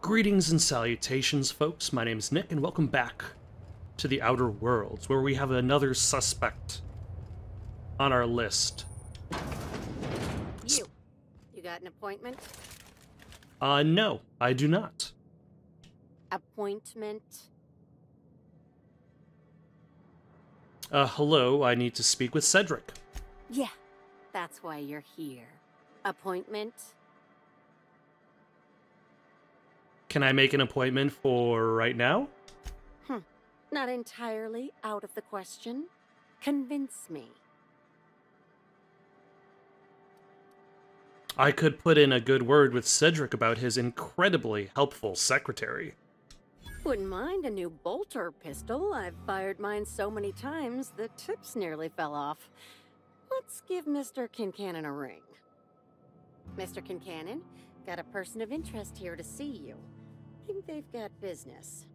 Greetings and salutations, folks. My name's Nick, and welcome back to the Outer Worlds, where we have another suspect on our list. You got an appointment? No, I do not. Appointment? Hello, I need to speak with Cedric. Yeah, that's why you're here. Appointment? Can I make an appointment for right now? Not entirely out of the question. Convince me. I could put in a good word with Cedric about his incredibly helpful secretary. Wouldn't mind a new bolter pistol. I've fired mine so many times, the tips nearly fell off. Let's give Mr. Kincannon a ring. Mr. Kincannon, got a person of interest here to see you. Think they've got business.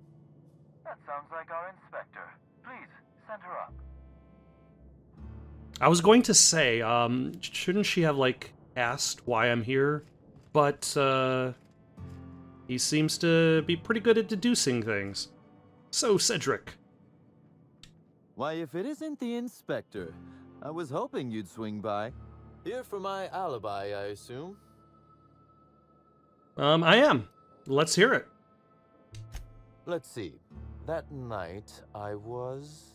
That sounds like our inspector. Please, send her up. I was going to say, shouldn't she have, asked why I'm here? But, he seems to be pretty good at deducing things. So, Cedric. Why, if it isn't the inspector, I was hoping you'd swing by. Here for my alibi, I assume? I am. Let's hear it. Let's see. That night, I was...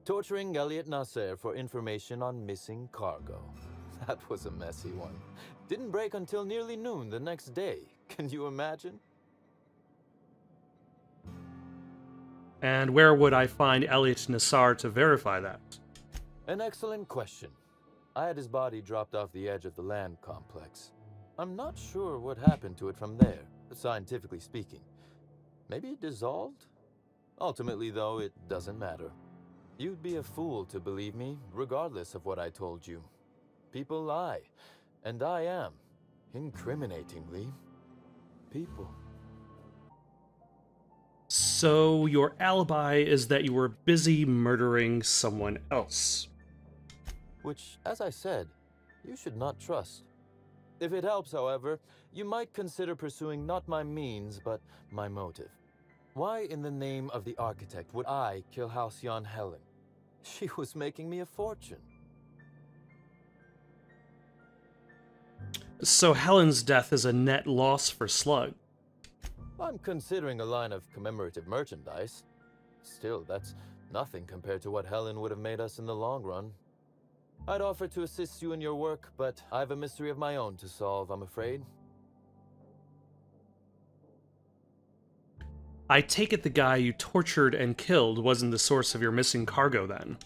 torturing Elliot Nasser for information on missing cargo. That was a messy one. Didn't break until nearly noon the next day. Can you imagine? And where would I find Elliot Nassar to verify that? An excellent question. I had his body dropped off the edge of the land complex. I'm not sure what happened to it from there, scientifically speaking. Maybe it dissolved? Ultimately, though, it doesn't matter. You'd be a fool to believe me, regardless of what I told you. People lie, and I am, incriminatingly, people. So, your alibi is that you were busy murdering someone else. Which, as I said, you should not trust. If it helps, however, you might consider pursuing not my means, but my motive. Why in the name of the architect would I kill Halcyon Helen? She was making me a fortune. So Helen's death is a net loss for Slug. I'm considering a line of commemorative merchandise. Still, that's nothing compared to what Helen would have made us in the long run. I'd offer to assist you in your work, but I have a mystery of my own to solve, I'm afraid. I take it the guy you tortured and killed wasn't the source of your missing cargo, then?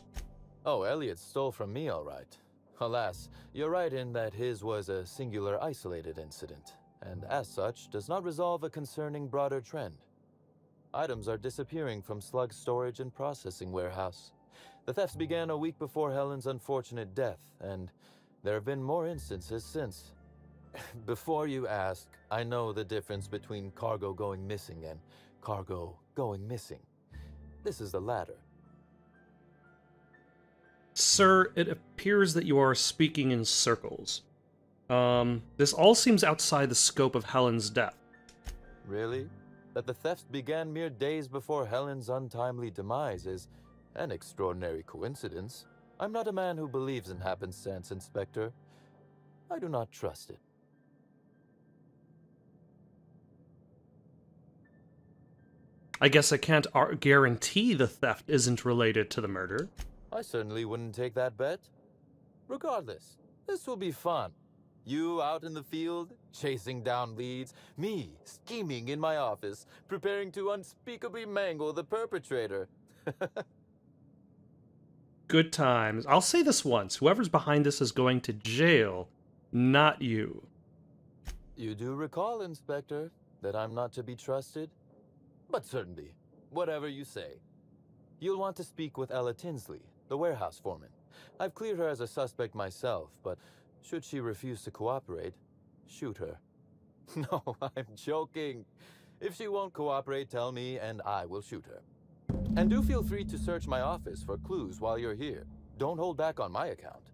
Oh, Elliot stole from me, all right. Alas, you're right in that his was a singular, isolated incident, and as such, does not resolve a concerning broader trend. Items are disappearing from Slug's storage and processing warehouse. The thefts began a week before Helen's unfortunate death, and there have been more instances since. Before you ask, I know the difference between cargo going missing and cargo going missing. This is the latter. Sir, it appears that you are speaking in circles. This all seems outside the scope of Helen's death. Really? That the thefts began mere days before Helen's untimely demise is an extraordinary coincidence. I'm not a man who believes in happenstance, Inspector. I do not trust it. I guess I can't guarantee the theft isn't related to the murder. I certainly wouldn't take that bet. Regardless, this will be fun. You out in the field, chasing down leads, me scheming in my office, preparing to unspeakably mangle the perpetrator. Good times. I'll say this once. Whoever's behind this is going to jail, not you. You do recall, Inspector, that I'm not to be trusted? But certainly, whatever you say. You'll want to speak with Ella Tinsley, the warehouse foreman. I've cleared her as a suspect myself, but should she refuse to cooperate, shoot her. No, I'm joking. If she won't cooperate, tell me and I will shoot her. And do feel free to search my office for clues while you're here. Don't hold back on my account.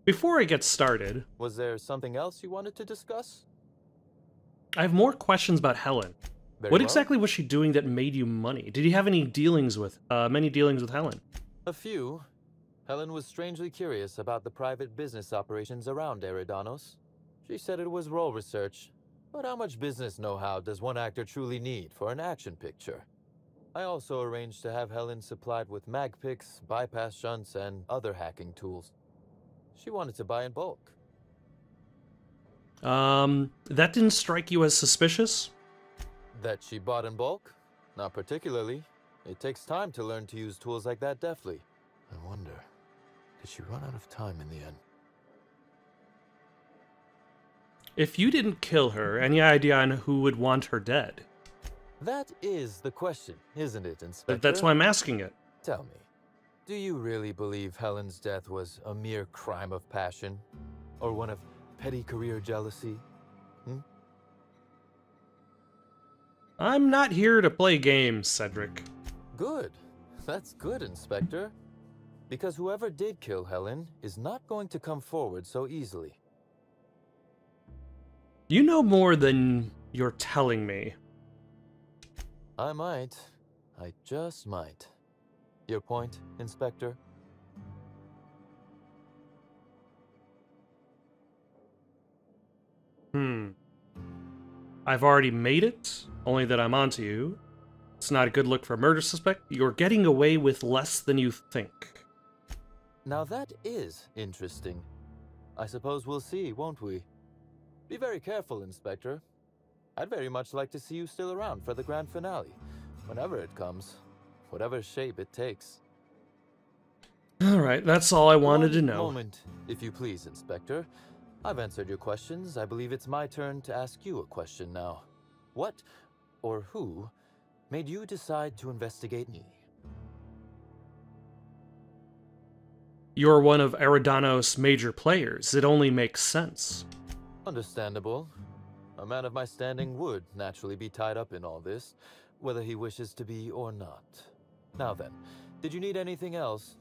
Before I get started... Was there something else you wanted to discuss? I have more questions about Helen. Very What well. exactly was she doing that made you money? Did you have any many dealings with Helen? A few. Helen was strangely curious about the private business operations around Eridanos. She said it was role research, but how much business know-how does one actor truly need for an action picture? I also arranged to have Helen supplied with mag picks, bypass shunts, and other hacking tools. She wanted to buy in bulk. That didn't strike you as suspicious? That she bought in bulk? Not particularly. It takes time to learn to use tools like that deftly. I wonder, did she run out of time in the end? If you didn't kill her, any idea on who would want her dead? That is the question, isn't it, Inspector? That's why I'm asking it. Tell me, do you really believe Helen's death was a mere crime of passion? Or one of petty career jealousy? I'm not here to play games, Cedric. Good. That's good, Inspector. Because whoever did kill Helen is not going to come forward so easily. You know more than you're telling me. I might. I just might. Your point, Inspector? I've already made it, only that I'm onto you. It's not a good look for a murder suspect. You're getting away with less than you think. Now that is interesting. I suppose we'll see, won't we? Be very careful, Inspector. I'd very much like to see you still around for the grand finale, whenever it comes, whatever shape it takes. Alright, that's all I wanted to know. One moment, if you please, Inspector. I've answered your questions. I believe it's my turn to ask you a question now. What, or who, made you decide to investigate me? You're one of Eridanos' major players. It only makes sense. Understandable. A man of my standing would naturally be tied up in all this, whether he wishes to be or not. Now then, did you need anything else?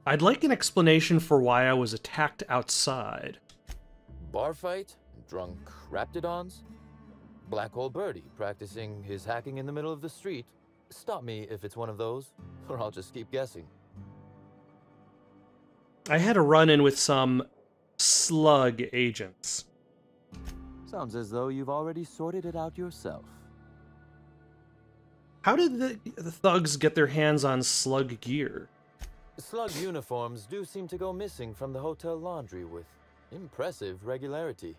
I'd like an explanation for why I was attacked outside. Bar fight? Drunk Raptidons? Black Hole Birdie practicing his hacking in the middle of the street? Stop me if it's one of those, or I'll just keep guessing. I had a run-in with some slug agents. Sounds as though you've already sorted it out yourself. How did the thugs get their hands on slug gear? Slug uniforms do seem to go missing from the hotel laundry with impressive regularity.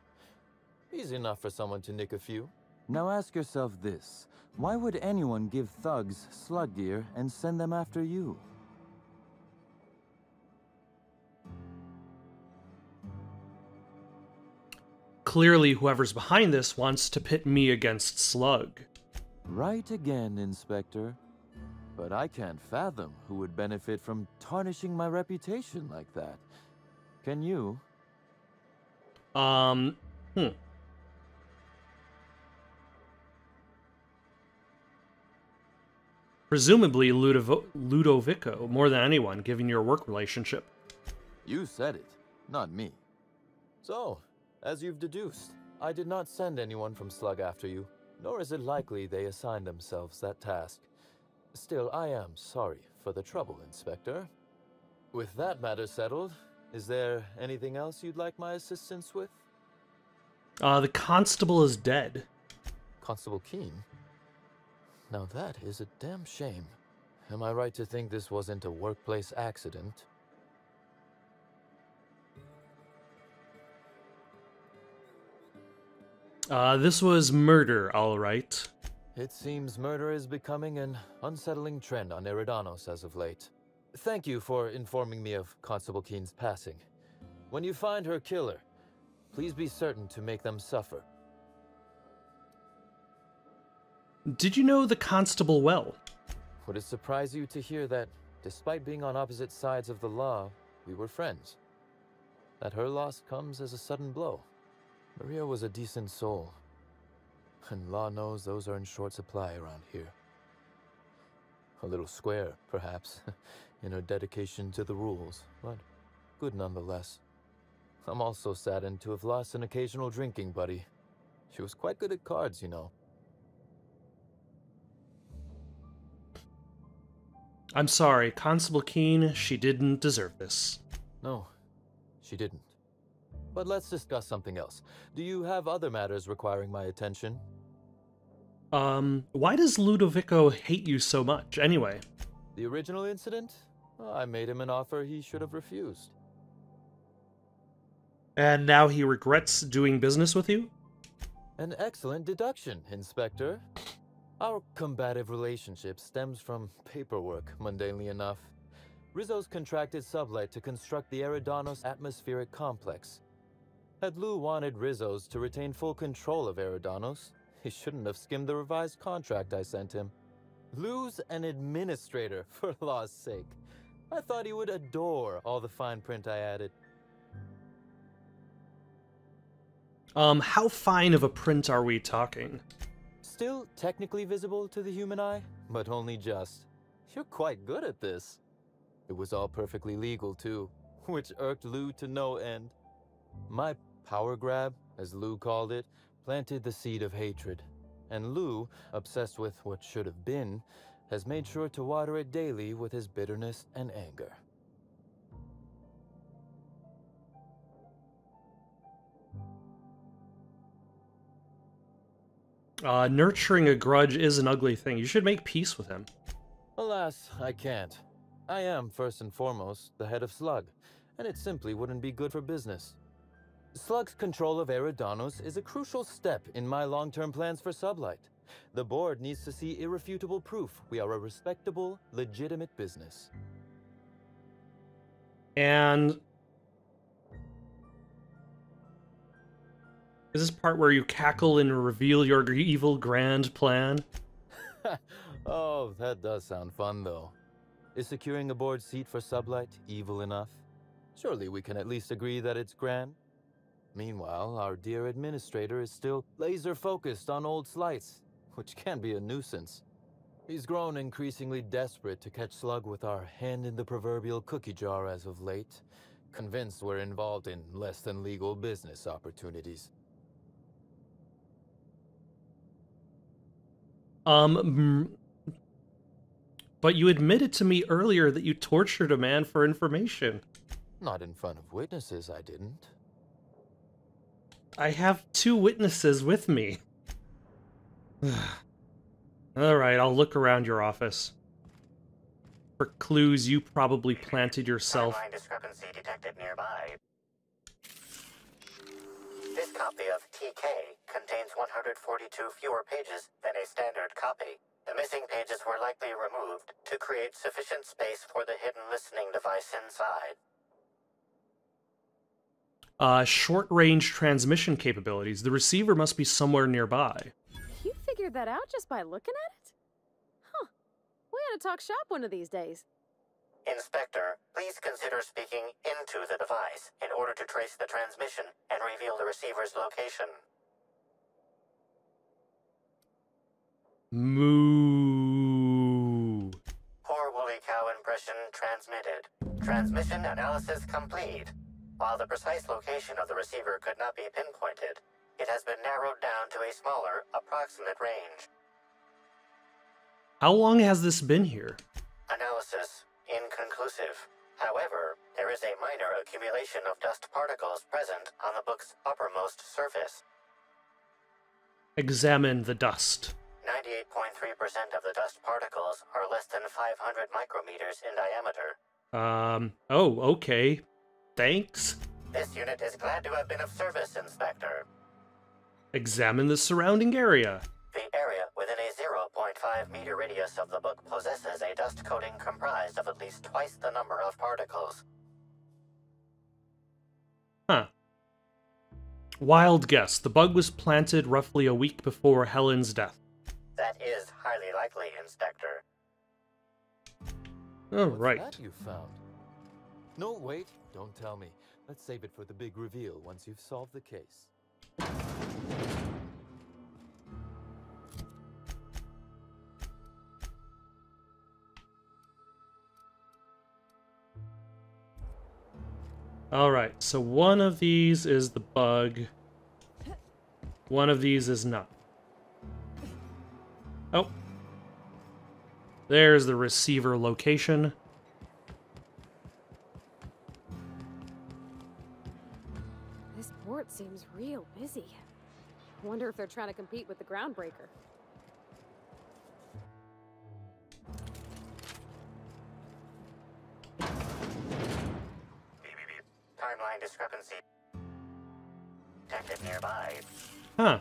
Easy enough for someone to nick a few. Now ask yourself this. Why would anyone give thugs slug gear and send them after you? Clearly, whoever's behind this wants to pit me against Slug. Right again, Inspector. But I can't fathom who would benefit from tarnishing my reputation like that. Can you? Presumably Ludovico, more than anyone, given your work relationship. You said it, not me. So, as you've deduced, I did not send anyone from Slug after you, nor is it likely they assigned themselves that task. Still, I am sorry for the trouble, Inspector. With that matter settled, is there anything else you'd like my assistance with? The constable is dead. Constable Keene? Now that is a damn shame. Am I right to think this wasn't a workplace accident? This was murder, all right. It seems murder is becoming an unsettling trend on Eridanos as of late. Thank you for informing me of Constable Keene's passing. When you find her killer, please be certain to make them suffer. Did you know the constable well? Would it surprise you to hear that, despite being on opposite sides of the law, we were friends? That her loss comes as a sudden blow. Maria was a decent soul, and law knows those are in short supply around here. A little square, perhaps, in her dedication to the rules, but good nonetheless. I'm also saddened to have lost an occasional drinking buddy. She was quite good at cards, you know. I'm sorry, Constable Keene, she didn't deserve this. No, she didn't. But let's discuss something else. Do you have other matters requiring my attention? Why does Ludovico hate you so much, anyway? The original incident? Well, I made him an offer he should have refused. And now he regrets doing business with you? An excellent deduction, Inspector. Our combative relationship stems from paperwork, mundanely enough. Rizzo's contracted Sublight to construct the Eridanos atmospheric complex. Had Lou wanted Rizzo's to retain full control of Eridanos, he shouldn't have skimmed the revised contract I sent him. Lou's an administrator, for law's sake. I thought he would adore all the fine print I added. How fine of a print are we talking? Still technically visible to the human eye, but only just. You're quite good at this. It was all perfectly legal, too, which irked Lou to no end. My power grab, as Lou called it, planted the seed of hatred. And Lou, obsessed with what should have been, has made sure to water it daily with his bitterness and anger. Nurturing a grudge is an ugly thing. You should make peace with him. Alas, I can't. I am, first and foremost, the head of Slug, and it simply wouldn't be good for business. Slug's control of Eridanos is a crucial step in my long-term plans for Sublight. The board needs to see irrefutable proof we are a respectable, legitimate business. And is this part where you cackle and reveal your evil grand plan? Oh, that does sound fun, though. Is securing a board seat for Sublight evil enough? Surely we can at least agree that it's grand. Meanwhile, our dear administrator is still laser-focused on old slights, which can be a nuisance. He's grown increasingly desperate to catch Slug with our hand in the proverbial cookie jar as of late, convinced we're involved in less than legal business opportunities. But you admitted to me earlier that you tortured a man for information. Not in front of witnesses, I didn't. I have 2 witnesses with me. Alright, I'll look around your office. For clues you probably planted yourself. Timeline discrepancy detected nearby. This copy of TK contains 142 fewer pages than a standard copy. The missing pages were likely removed to create sufficient space for the hidden listening device inside. Short-range transmission capabilities. The receiver must be somewhere nearby. You figured that out just by looking at it? Huh. We ought to talk shop one of these days. Inspector, please consider speaking into the device in order to trace the transmission and reveal the receiver's location. Moo. Poor woolly cow impression transmitted. Transmission analysis complete. While the precise location of the receiver could not be pinpointed, it has been narrowed down to a smaller, approximate range. How long has this been here? Analysis inconclusive. However, there is a minor accumulation of dust particles present on the book's uppermost surface. Examine the dust. 98.3% of the dust particles are less than 500 micrometers in diameter. Oh, okay. Thanks. This unit is glad to have been of service, Inspector. Examine the surrounding area. The area within a 0.5 meter radius of the book possesses a dust coating comprised of at least twice the number of particles. Huh. Wild guess. The bug was planted roughly a week before Helen's death. That is highly likely, Inspector. Alright. What's that you found? No, wait, don't tell me. Let's save it for the big reveal once you've solved the case. Alright, so one of these is the bug. One of these is not. Oh. There's the receiver location. This port seems real busy. I wonder if they're trying to compete with the Groundbreaker. Timeline discrepancy detected nearby. Huh.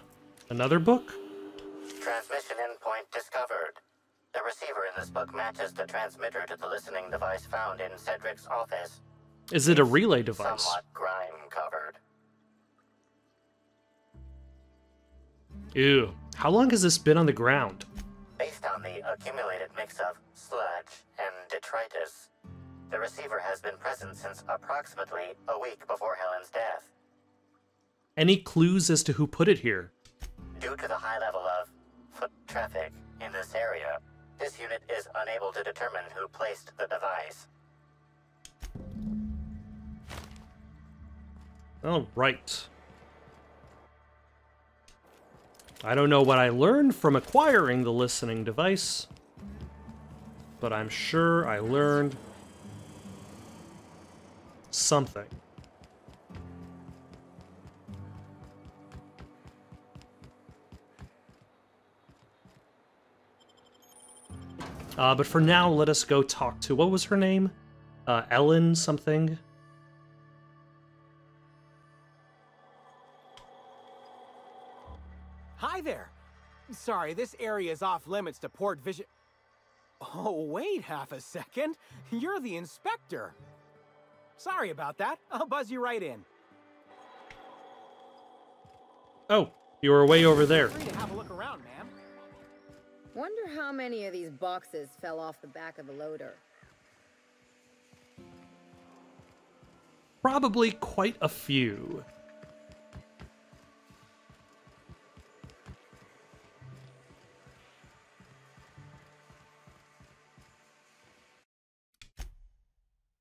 Another book? Transmission endpoint discovered. The receiver in this book matches the transmitter to the listening device found in Cedric's office. Is it a relay device? Somewhat grime-covered. Ew. How long has this been on the ground? Based on the accumulated mix of sludge and detritus, the receiver has been present since approximately a week before Helen's death. Any clues as to who put it here? Due to the high level of foot traffic in this area, this unit is unable to determine who placed the device. Oh, right. I don't know what I learned from acquiring the listening device, but I'm sure I learned something. But for now, let us go talk to, what was her name? Ellen something? Hi there. Sorry, this area is off limits to port vision. Oh, wait half a second. You're the inspector. Sorry about that. I'll buzz you right in. Oh, you were way over there. Feel free to have a look around, ma'am. Wonder how many of these boxes fell off the back of the loader. Probably quite a few.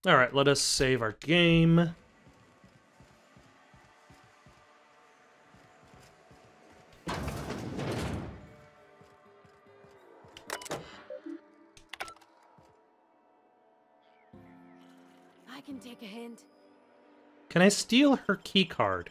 Alright, let us save our game. I can take a hint. Can I steal her key card?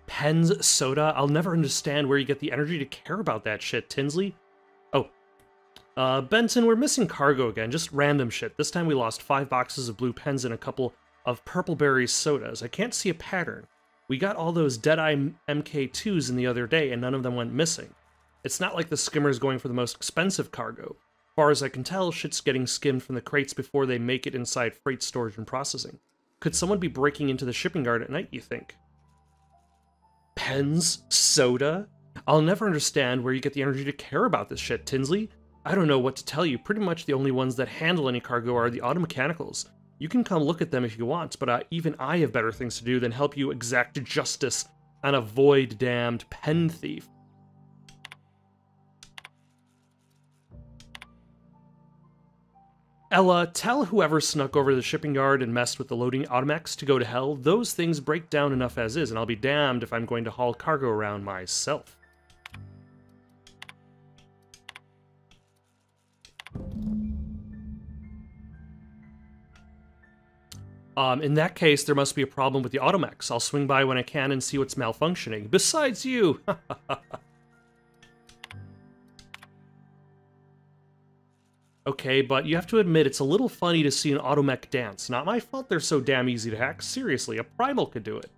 Penn's soda? I'll never understand where you get the energy to care about that shit, Tinsley. Oh. Benton, we're missing cargo again. Just random shit. This time we lost 5 boxes of blue pens and a couple of purple-berry sodas. I can't see a pattern. We got all those Deadeye MK2s in the other day, and none of them went missing. It's not like the skimmer's going for the most expensive cargo. As far as I can tell, shit's getting skimmed from the crates before they make it inside freight storage and processing. Could someone be breaking into the shipping yard at night, you think? Pens? Soda? I'll never understand where you get the energy to care about this shit, Tinsley. I don't know what to tell you. Pretty much the only ones that handle any cargo are the automechanicals. You can come look at them if you want, but even I have better things to do than help you exact justice on a void-damned pen thief. Ella, tell whoever snuck over to the shipping yard and messed with the loading automax to go to hell. Those things break down enough as is, and I'll be damned if I'm going to haul cargo around myself. In that case, there must be a problem with the automax. I'll swing by when I can and see what's malfunctioning. Besides you! Okay, but you have to admit, it's a little funny to see an automech dance. Not my fault they're so damn easy to hack. Seriously, a primal could do it.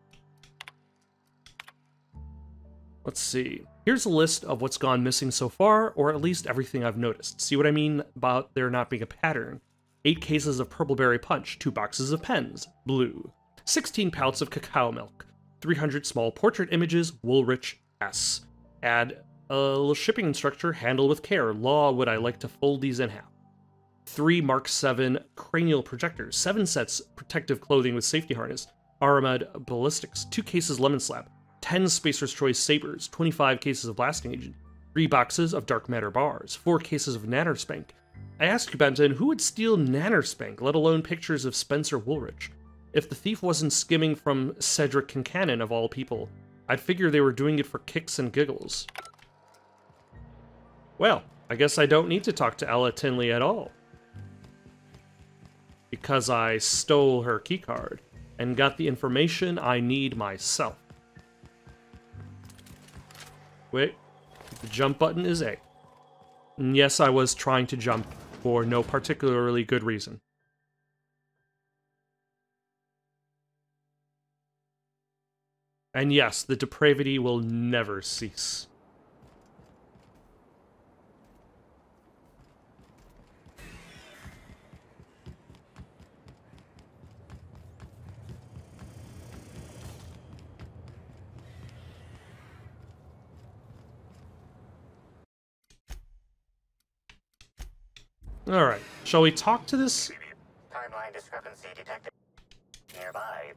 Let's see. Here's a list of what's gone missing so far, or at least everything I've noticed. See what I mean about there not being a pattern? 8 cases of Purple Berry Punch, 2 boxes of pens, blue. 16 pallets of cacao milk. 300 small portrait images, Woolrich S. Add a little shipping instructor, handle with care. Law, would I like to fold these in half? 3 Mark 7 cranial projectors, 7 sets protective clothing with safety harness, Armad ballistics, 2 cases lemon slap, 10 Spacer's Choice sabers, 25 cases of blasting agent, 3 boxes of dark matter bars, 4 cases of Nannerspank. I ask you, Benton, who would steal Nannerspank, let alone pictures of Spencer Woolrich? If the thief wasn't skimming from Cedric Kincannon, of all people, I'd figure they were doing it for kicks and giggles. Well, I guess I don't need to talk to Ella Tinley at all. Because I stole her keycard and got the information I need myself. Wait, the jump button is A. And yes, I was trying to jump for no particularly good reason. And yes, the depravity will never cease. Alright, shall we talk to this? Timeline discrepancy detected nearby.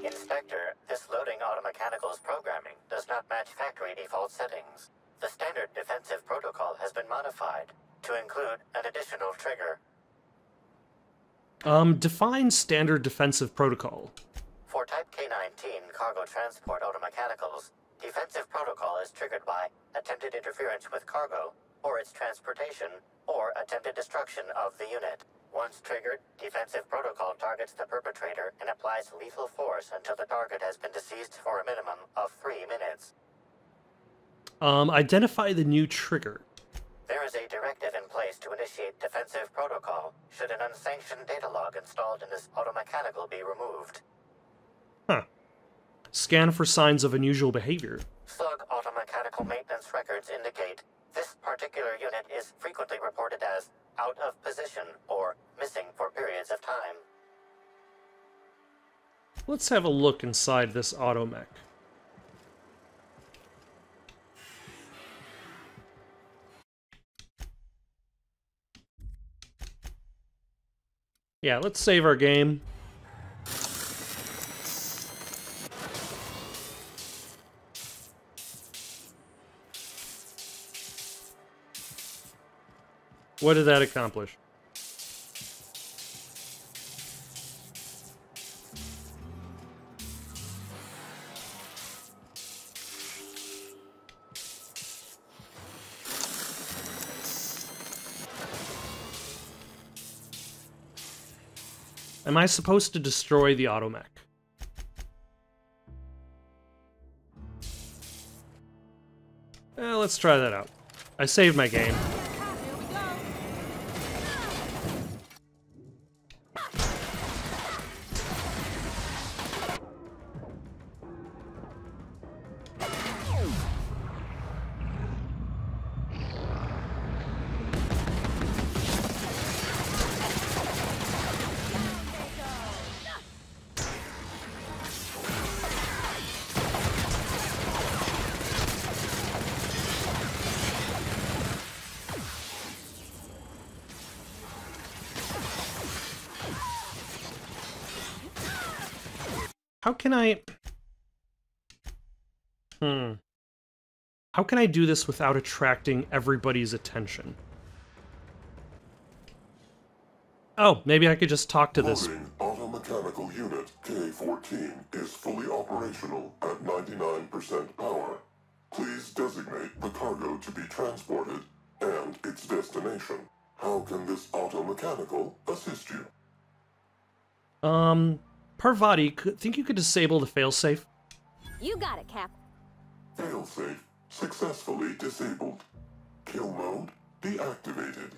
Inspector, this loading automechanical's programming does not match factory default settings. The standard defensive protocol has been modified to include an additional trigger. Define standard defensive protocol. For Type K-19 cargo transport automechanicals, defensive protocol is triggered by attempted interference with cargo, or its transportation, or attempted destruction of the unit. Once triggered, defensive protocol targets the perpetrator and applies lethal force until the target has been deceased for a minimum of 3 minutes. Identify the new trigger. There is a directive in place to initiate defensive protocol should an unsanctioned data log installed in this automechanical be removed. Huh. Scan for signs of unusual behavior. Slug automechanical maintenance records indicate this particular unit is frequently reported as out of position or missing for periods of time. Let's have a look inside this automech. Yeah, let's save our game. What did that accomplish? Am I supposed to destroy the automech? Let's try that out. I saved my game. How can I... How can I do this without attracting everybody's attention? Oh, maybe I could just talk to this. Automechanical unit K-14 is fully operational at 99% power. Please designate the cargo to be transported and its destination. How can this automechanical assist you? Parvati, think you could disable the failsafe? You got it, Cap. Failsafe successfully disabled. Kill mode deactivated.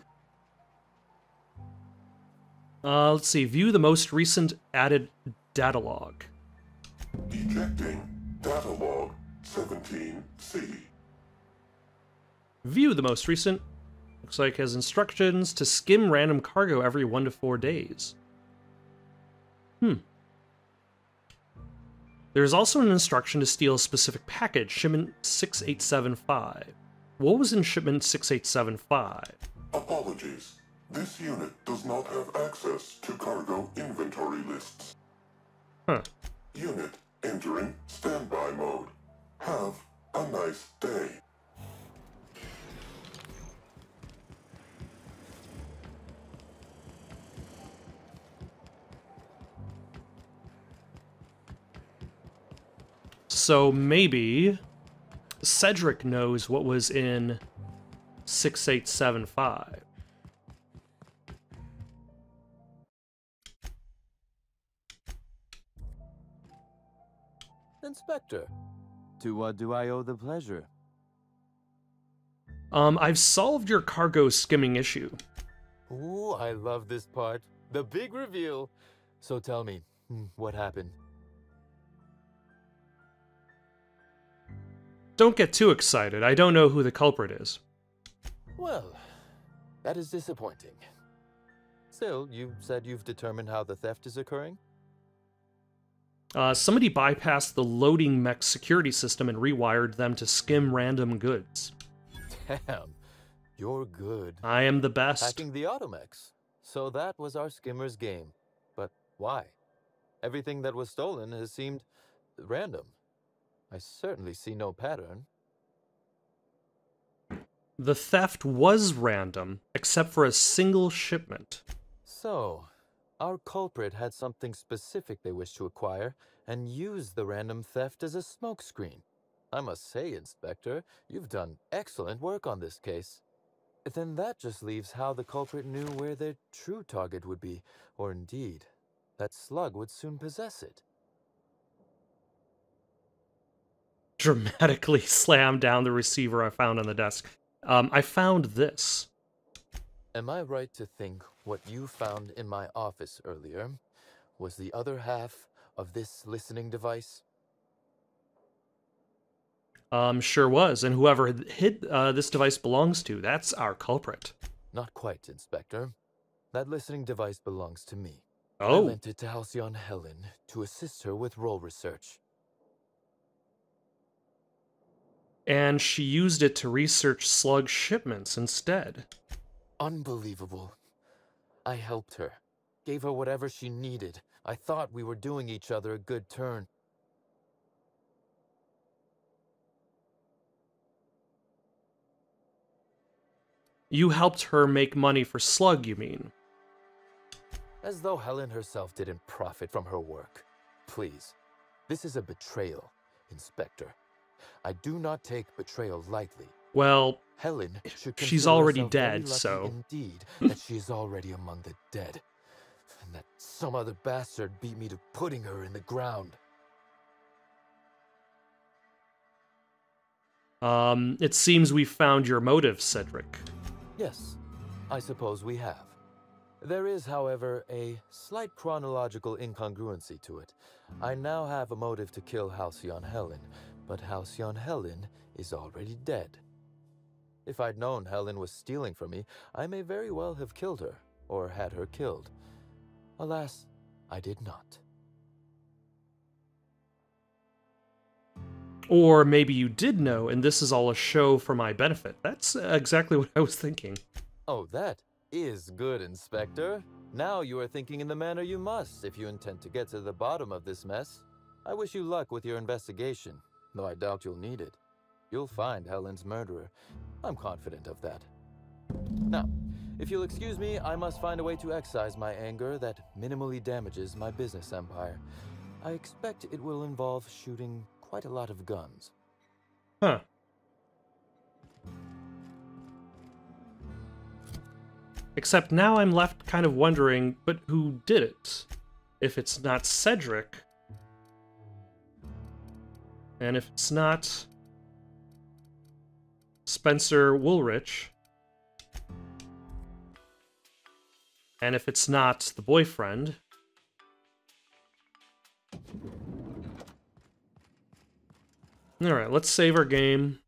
Let's see. View the most recent added data log. Ejecting data log 17C. View the most recent. Looks like has instructions to skim random cargo every 1 to 4 days. There's also an instruction to steal a specific package, shipment 6875. What was in shipment 6875? Huh. Unit entering standby mode. Have a nice day. So maybe Cedric knows what was in 6875. Inspector, To what do I owe the pleasure? I've solved your cargo skimming issue. ooh, I love this part. The big reveal. So tell me, what happened? Don't get too excited. I don't know who the culprit is. Well, that is disappointing. Still, you said you've determined how the theft is occurring? Somebody bypassed the loading mech security system and rewired them to skim random goods. Damn, you're good. I am the best. Hacking the automechs. So that was our skimmer's game. But why? Everything that was stolen has seemed random. I certainly see no pattern. The theft was random, except for a single shipment. So, our culprit had something specific they wished to acquire, and used the random theft as a smokescreen. I must say, Inspector, you've done excellent work on this case. Then that just leaves how the culprit knew where their true target would be, or indeed, that Slug would soon possess it. Dramatically slammed down the receiver I found on the desk. I found this. Am I right to think what you found in my office earlier was the other half of this listening device? Sure was, and whoever hid this device belongs to, that's our culprit. Not quite, Inspector. That listening device belongs to me. Oh. I lent it to Halcyon Helen to assist her with role research. And she used it to research Slug shipments instead. Unbelievable. I helped her. Gave her whatever she needed. I thought we were doing each other a good turn. You helped her make money for Slug, you mean? As though Helen herself didn't profit from her work. Please, this is a betrayal, Inspector. I do not take betrayal lightly. Well, Helen should she's consider already herself very dead, lucky so... Indeed, that she is already among the dead. And that some other bastard beat me to putting her in the ground. It seems we found your motive, Cedric. Yes, I suppose we have. There is, however, a slight chronological incongruency to it. I now have a motive to kill Halcyon Helen, but Halcyon Helen is already dead. If I'd known Helen was stealing from me, I may very well have killed her, or had her killed. Alas, I did not. Or maybe you did know, and this is all a show for my benefit. That's exactly what I was thinking. Oh, that is good, Inspector. Now you are thinking in the manner you must if you intend to get to the bottom of this mess. I wish you luck with your investigation, though I doubt you'll need it. You'll find Helen's murderer. I'm confident of that. Now, if you'll excuse me, I must find a way to excise my anger that minimally damages my business empire. I expect it will involve shooting quite a lot of guns. Huh. Except now I'm left kind of wondering, but who did it? If it's not Cedric, and if it's not Spencer Woolrich, and if it's not the boyfriend, alright, let's save our game.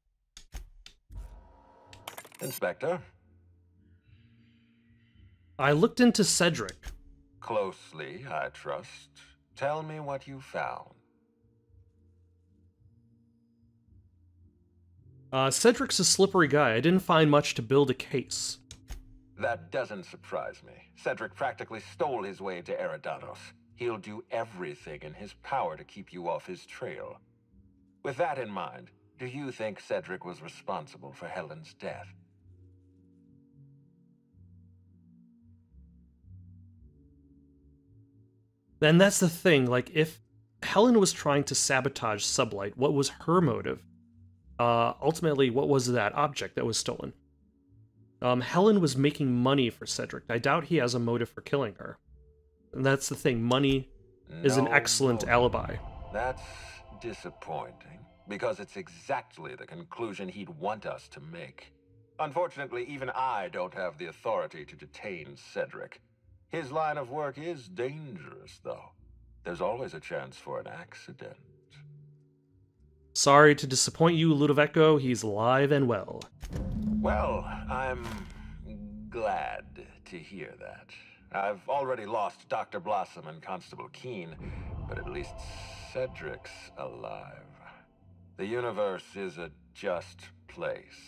Inspector? I looked into Cedric. Closely, I trust. Tell me what you found. Cedric's a slippery guy. I didn't find much to build a case. That doesn't surprise me. Cedric practically stole his way to Eridanos. He'll do everything in his power to keep you off his trail. With that in mind, do you think Cedric was responsible for Helen's death? And that's the thing, like, if Helen was trying to sabotage Sublight, what was her motive? Ultimately, what was that object that was stolen? Helen was making money for Cedric. I doubt he has a motive for killing her. And that's the thing, money is an excellent alibi. That's disappointing, because it's exactly the conclusion he'd want us to make. Unfortunately, even I don't have the authority to detain Cedric. His line of work is dangerous, though. There's always a chance for an accident. Sorry to disappoint you, Ludovico. He's alive and well. Well, I'm glad to hear that. I've already lost Dr. Blossom and Constable Keene, but at least Cedric's alive. The universe is a just place.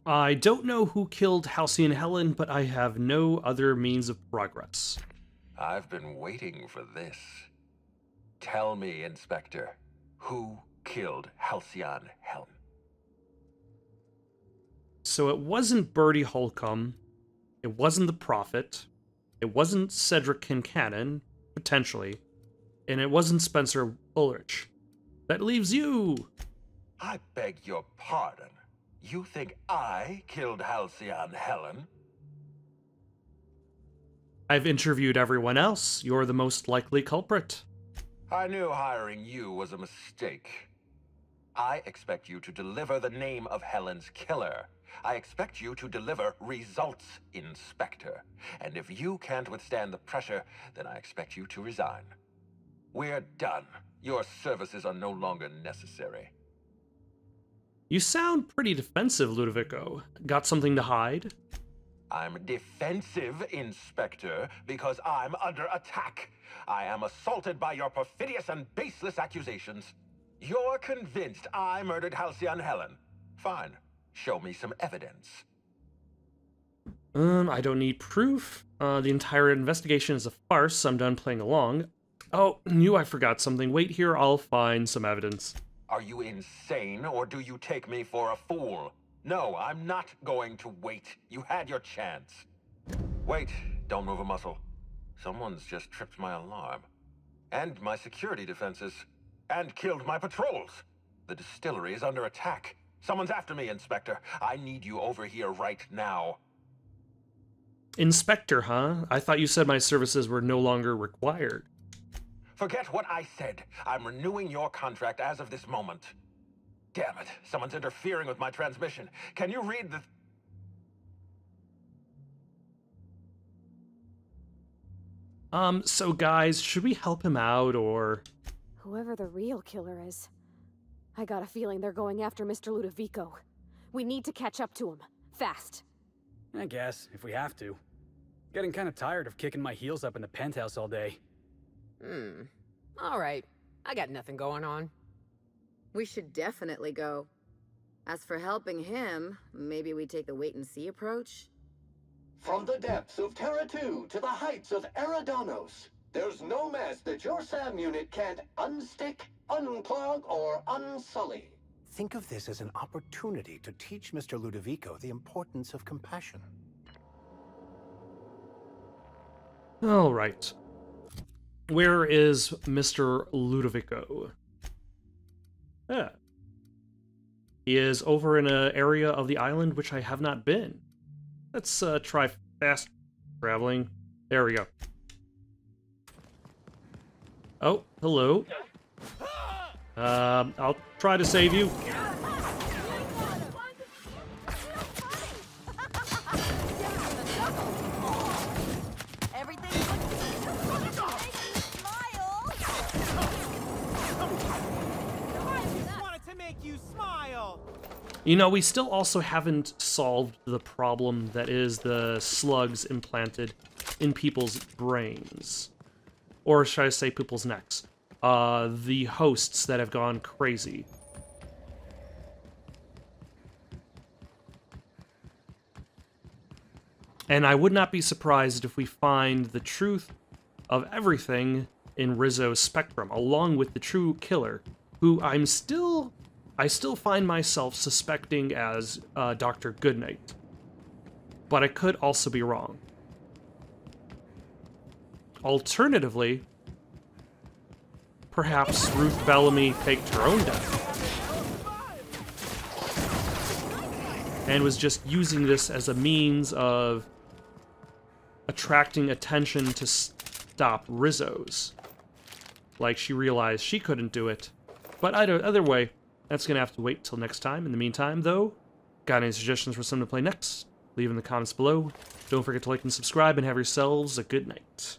I don't know who killed Halcyon Helen, but I have no other means of progress. I've been waiting for this. Tell me, Inspector, who killed Halcyon Helen? So it wasn't Bertie Holcomb, it wasn't the Prophet, it wasn't Cedric Kincannon, potentially, and it wasn't Spencer Ulrich. That leaves you! I beg your pardon. You think I killed Halcyon Helen? I've interviewed everyone else. You're the most likely culprit. I knew hiring you was a mistake. I expect you to deliver the name of Helen's killer. I expect you to deliver results, Inspector. And if you can't withstand the pressure, then I expect you to resign. We're done. Your services are no longer necessary. You sound pretty defensive, Ludovico. Got something to hide? I'm defensive, Inspector, because I'm under attack. I am assaulted by your perfidious and baseless accusations. You're convinced I murdered Halcyon Helen. Fine. Show me some evidence. I don't need proof. The entire investigation is a farce. I'm done playing along. Oh, knew I forgot something. Wait here, I'll find some evidence. Are you insane, or do you take me for a fool? No, I'm not going to wait. You had your chance. Wait, don't move a muscle. Someone's just tripped my alarm. And my security defenses. And killed my patrols. The distillery is under attack. Someone's after me, Inspector. I need you over here right now. Inspector, huh? I thought you said my services were no longer required. Forget what I said. I'm renewing your contract as of this moment. Damn it, someone's interfering with my transmission. Can you read the... So guys, should we help him out, or... Whoever the real killer is, I got a feeling they're going after Mr. Ludovico. We need to catch up to him. Fast. I guess, if we have to. Getting kind of tired of kicking my heels up in the penthouse all day. All right. I got nothing going on. We should definitely go. As for helping him, maybe we take the wait-and-see approach? From the depths of Terra 2 to the heights of Eridanos, there's no mess that your SAM unit can't unstick, unclog, or unsully. Think of this as an opportunity to teach Mr. Ludovico the importance of compassion. All right. Where is Mr. Ludovico? Ah. He is over in an area of the island which I have not been. Let's try fast traveling. There we go. Oh, hello. I'll try to save you. You know, we still also haven't solved the problem that is the slugs implanted in people's brains. Or should I say people's necks? The hosts that have gone crazy. And I would not be surprised if we find the truth of everything in Rizzo's spectrum, along with the true killer, who I still find myself suspecting as Dr. Goodnight. But I could also be wrong. Alternatively, perhaps Ruth Bellamy faked her own death and was just using this as a means of attracting attention to stop Rizzo's. Like, she realized she couldn't do it. But either way, that's going to have to wait till next time. In the meantime, though, got any suggestions for someone to play next? Leave in the comments below. Don't forget to like and subscribe, and have yourselves a good night.